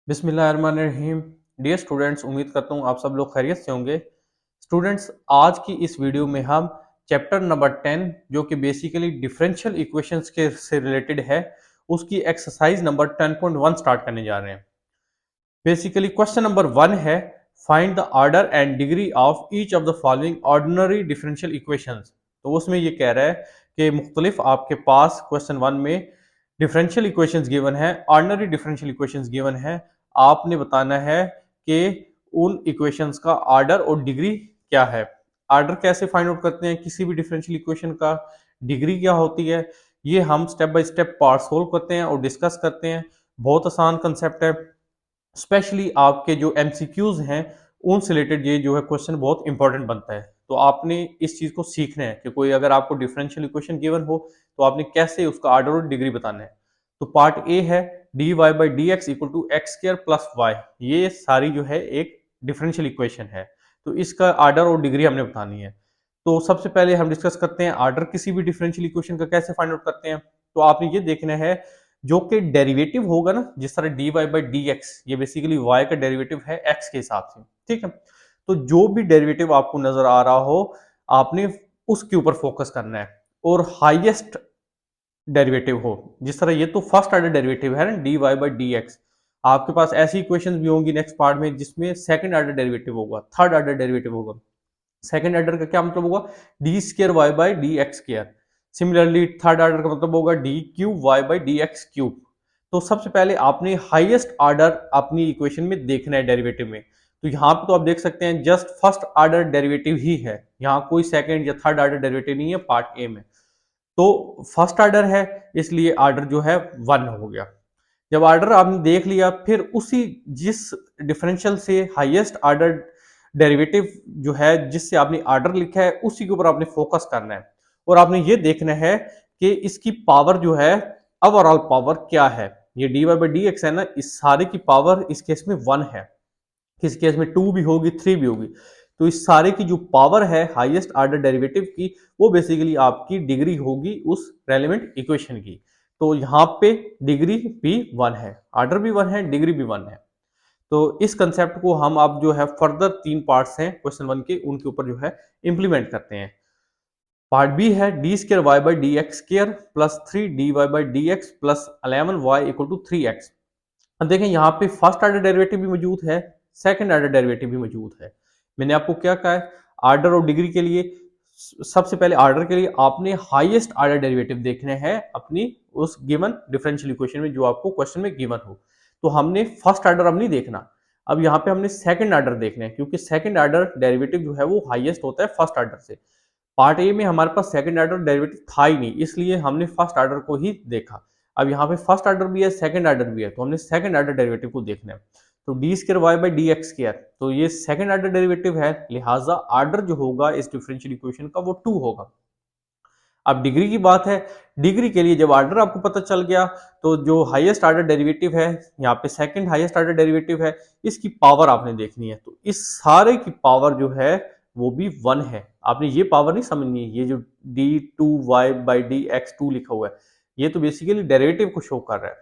बिस्मिल्लाहिर्रहमानिर्रहीम। Dear students, उम्मीद करता हूँ आप सब लोग खैरियत से होंगे। स्टूडेंट्स, आज की इस वीडियो में हम चैप्टर नंबर 10 जो कि बेसिकली डिफरेंशियल इक्वेशंस के से रिलेटेड है, उसकी एक्सरसाइज नंबर 10.1 स्टार्ट करने जा रहे हैं। बेसिकली क्वेश्चन नंबर 1 है, find the order and degree of each of the following ordinary differential equations. तो उसमें ये कह रहा है कि मुख्तलिफ आपके पास क्वेश्चन 1 में डिफरेंशियल इक्वेशंस गिवन है, ऑर्डिनरी डिफरेंशियल इक्वेशंस गिवन है। आपने बताना है कि उन इक्वेशंस का ऑर्डर और डिग्री क्या है। ऑर्डर कैसे फाइंड आउट करते हैं किसी भी डिफरेंशियल इक्वेशन का, डिग्री क्या होती है, ये हम step by step part solve करते हैं और डिस्कस करते हैं। बहुत आसान कंसेप्ट है। स्पेशली आपके जो एमसीक्यूज हैं उनसे रिलेटेड ये जो है क्वेश्चन बहुत इंपॉर्टेंट बनता है। तो आपने इस चीज को सीखना है कि कोई अगर आपको डिफरेंशियल इक्वेशन गिवन हो तो आपने कैसे उसका ऑर्डर और डिग्री बताना है। तो पार्ट ए है D Y by D x equal to X square plus Y. ये सारी जो है एक डिफरेंशियल इक्वेशन है, तो इसका ऑर्डर और डिग्री हमने बतानी है। तो सबसे पहले हम डिस्कस करते हैं ऑर्डर किसी भी डिफरेंशियल इक्वेशन का कैसे फाइंड आउट करते हैं। तो आपने ये देखना है जो कि डेरिवेटिव होगा ना, जिस तरह d Y by D x, ये बेसिकली वाई का डेरिवेटिव है एक्स के हिसाब से, ठीक है। तो जो भी डेरिवेटिव आपको नजर आ रहा हो आपने उसके ऊपर फोकस करना है और हाईएस्ट डेरिवेटिव हो। जिस तरह ये तो फर्स्ट ऑर्डर डेरिवेटिव है ना d Y by D x, आपके पास ऐसी इक्वेशंस भी होंगी नेक्स्ट पार्ट में जिसमें सेकंड ऑर्डर डेरिवेटिव होगा, थर्ड ऑर्डर डेरिवेटिव होगा। सेकंड ऑर्डर का क्या मतलब होगा, d square y by D x square. Similarly third order का मतलब होगा d cube y by D x cube. तो सबसे पहले आपने हाईएस्ट ऑर्डर अपनी इक्वेशन में देखना है डेरिवेटिव में। तो यहाँ पे तो आप देख सकते हैं जस्ट फर्स्ट ऑर्डर डेरिवेटिव ही है, यहाँ कोई सेकंड या थर्ड ऑर्डर डेरिवेटिव नहीं है पार्ट ए में। तो फर्स्ट ऑर्डर है इसलिए ऑर्डर जो है 1 हो गया। जब ऑर्डर आपने देख लिया फिर उसी जिस डिफरेंशियल से हाईएस्ट ऑर्डर डेरिवेटिव जो है जिससे आपने ऑर्डर लिखा है उसी के ऊपर आपने फोकस करना है और आपने ये देखना है कि इसकी पावर जो है ओवरऑल पावर क्या है। ये d Y by D x है ना, इस सारे की पावर इस केस में 1 है, किस केस में 2 भी होगी 3 भी होगी। तो इस सारे की जो पावर है हाईएस्ट ऑर्डर डेरिवेटिव की, वो बेसिकली आपकी डिग्री होगी उस रेलेवेंट इक्वेशन की। तो यहाँ पे डिग्री भी 1 है, ऑर्डर भी 1 है, डिग्री भी 1 है। तो इस कंसेप्ट को हम अब जो है फर्दर 3 पार्ट्स हैं क्वेश्चन 1 के, उनके ऊपर जो है इंप्लीमेंट करते हैं। पार्ट बी है d square y by D x square plus 3 d Y by D x plus 11 y equal to 3 x. अब देखें यहाँ पे फर्स्ट ऑर्डर डेरिवेटिव भी मौजूद है, सेकंड ऑर्डर डेरिवेटिव भी मौजूद है। मैंने आपको क्या कहा है, ऑर्डर और डिग्री के लिए सबसे पहले ऑर्डर के लिए आपने हाईएस्ट ऑर्डर डेरिवेटिव देखने हैं अपनी उस गिवन डिफरेंशियल इक्वेशन में जो आपको क्वेश्चन में गिवन हो। तो हमने फर्स्ट ऑर्डर अब नहीं देखना, अब यहाँ पे हमने सेकंड ऑर्डर देखना है क्योंकि सेकंड ऑर्डर डेरिवेटिव जो है वो हाईएस्ट होता है फर्स्ट ऑर्डर से। पार्ट ए में हमारे पास सेकंड ऑर्डर डेरिवेटिव था ही नहीं, इसलिए हमने फर्स्ट ऑर्डर को ही देखा। अब यहाँ पे फर्स्ट ऑर्डर भी है सेकंड ऑर्डर भी है, तो हमने सेकंड ऑर्डर डेरिवेटिव को देखना है। तो d square y by D x square, तो ये सेकंड ऑर्डर डेरिवेटिव है, लिहाजा ऑर्डर जो होगा इस डिफरेंशियल इक्वेशन का वो 2 होगा। अब डिग्री की बात है, डिग्री के लिए जब ऑर्डर आपको पता चल गया तो जो हाईएस्ट ऑर्डर डेरिवेटिव है, यहाँ पे सेकंड हाईएस्ट ऑर्डर डेरिवेटिव है, इसकी पावर आपने देखनी है। तो इस सारे की पावर जो है वो भी 1 है। आपने ये पावर नहीं समझनी है, ये जो d two y by D x two लिखा हुआ है ये तो बेसिकली डेरिवेटिव को शो कर रहा है,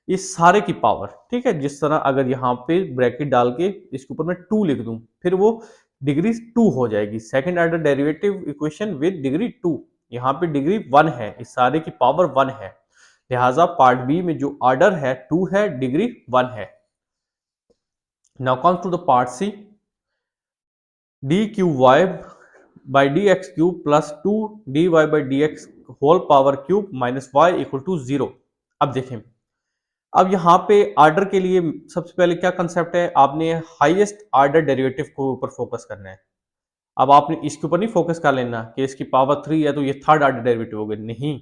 इस सारे की पावर, ठीक है। जिस तरह अगर यहाँ पे ब्रैकेट डाल के इसके ऊपर मैं 2 लिख दूं फिर वो डिग्री 2 हो जाएगी, second order derivative equation with degree 2। यहाँ पे डिग्री 1 है, इस सारे की पावर 1 है, लिहाजा पार्ट बी में जो ऑर्डर है 2 है, डिग्री 1 है। Now come to the part c, d cube y by D x cube plus 2 d Y by D x whole power cube minus y equal to 0। अब देखें, अब यहाँ पे ऑर्डर के लिए सबसे पहले क्या कंसेप्ट है, आपने हाईएस्ट ऑर्डर डेरिवेटिव को ऊपर फोकस करना है। अब आपने इसके ऊपर नहीं फोकस कर लेना कि इसकी पावर 3 है तो ये थर्ड ऑर्डर डेरिवेटिव हो गए, नहीं।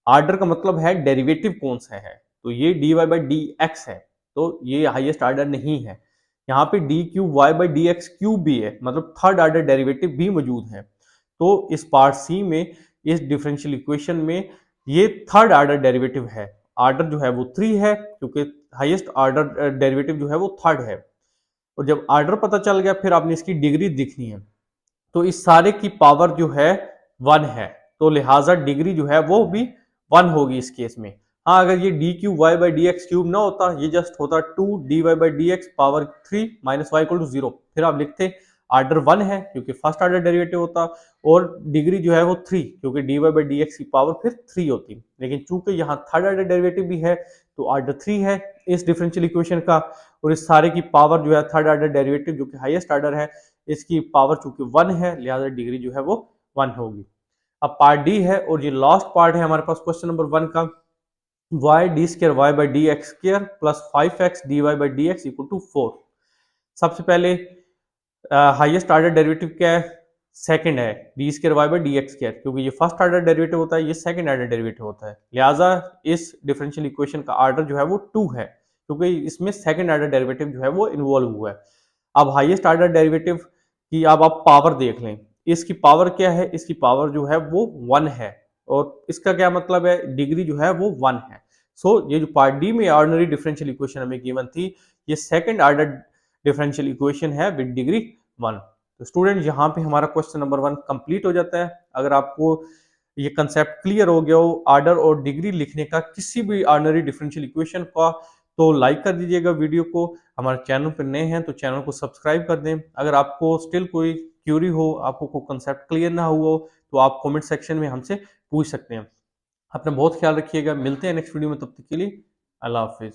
ऑर्डर का मतलब है डेरिवेटिव कौन सा है, तो ये d Y by D x है, तो ये हाईएस्ट ऑर्डर नहीं है। यहाँ पे d cube y by D x cube भी है, मतलब थर्ड ऑर्डर डेरिवेटिव भी मौजूद है। तो इस पार्ट सी में इस डिफरेंशियल इक्वेशन में ये थर्ड ऑर्डर डेरिवेटिव है, ऑर्डर जो है वो 3 है क्योंकि हाईएस्ट ऑर्डर डेरिवेटिव जो है वो थर्ड है। और जब ऑर्डर पता चल गया फिर आपने इसकी डिग्री दिखनी है। तो इस सारे की पावर जो है 1 है, तो लिहाजा डिग्री जो है वो भी 1 होगी इस केस में। हाँ, अगर ये d cube y by D x cube ना होता, ये जस्ट होता 2 dy/dx power 3 minus y equal to 0, फिर आप लिखते ऑर्डर 1 है क्योंकि फर्स्ट ऑर्डर डेरिवेटिव होता, और डिग्री जो है वो 3 क्योंकि dy/dx की पावर फिर 3 होती। लेकिन चूंकि यहाँ थर्ड ऑर्डर डेरिवेटिव भी है तो ऑर्डर 3 है इस डिफरेंशियल इक्वेशन का, और इस सारे की पावर जो है थर्ड ऑर्डर डेरिवेटिव जो कि हाईएस्ट ऑर्डर है, इसकी पावर चूंकि 1 है लिहाजा डिग्री जो है वो 1 होगी। अब पार्ट डी है और ये लास्ट पार्ट है हमारे पास क्वेश्चन नंबर 1 का। Y d square y by D x square plus 5x dy by D x equal to 4। सबसे पहले हाईएस्ट ऑर्डर डेरिवेटिव क्या है, सेकंड है d square y by D x square, क्योंकि ये फर्स्ट ऑर्डर डेरिवेटिव होता है, ये सेकंड ऑर्डर डेरिवेटिव होता है, लिहाजा इस डिफरेंशियल इक्वेशन का ऑर्डर जो है वो 2 है क्योंकि इसमें सेकंड ऑर्डर डेरिवेटिव जो है वो इन्वॉल्व हुआ है। अब हाईएस्ट ऑर्डर डेरिवेटिव की अब आप पावर देख लें, इसकी पावर क्या है, इसकी पावर जो है वो 1 है, और इसका क्या मतलब है, डिग्री जो है वो 1 है। ये जो पार्ट डी में ऑर्डिनरी डिफरेंशियल इक्वेशन हमें गिवन थी, ये सेकंड ऑर्डर डिफरेंशियल इक्वेशन है विद डिग्री 1। तो स्टूडेंट यहाँ पे हमारा क्वेश्चन नंबर 1 कंप्लीट हो जाता है। अगर आपको ये कंसेप्ट क्लियर हो गया हो ऑर्डर और डिग्री लिखने का किसी भी ऑर्डिनरी डिफरेंशियल इक्वेशन का, तो लाइक कर दीजिएगा वीडियो को। हमारे चैनल पर नए हैं तो चैनल को सब्सक्राइब कर दें। अगर आपको स्टिल कोई क्यूरी हो, आपको कोई कंसेप्ट क्लियर ना हुआ हो, तो आप कमेंट सेक्शन में हमसे पूछ सकते हैं। अपना बहुत ख्याल रखिएगा, मिलते हैं नेक्स्ट वीडियो में, तब तक के लिए अल्लाह हाफिज।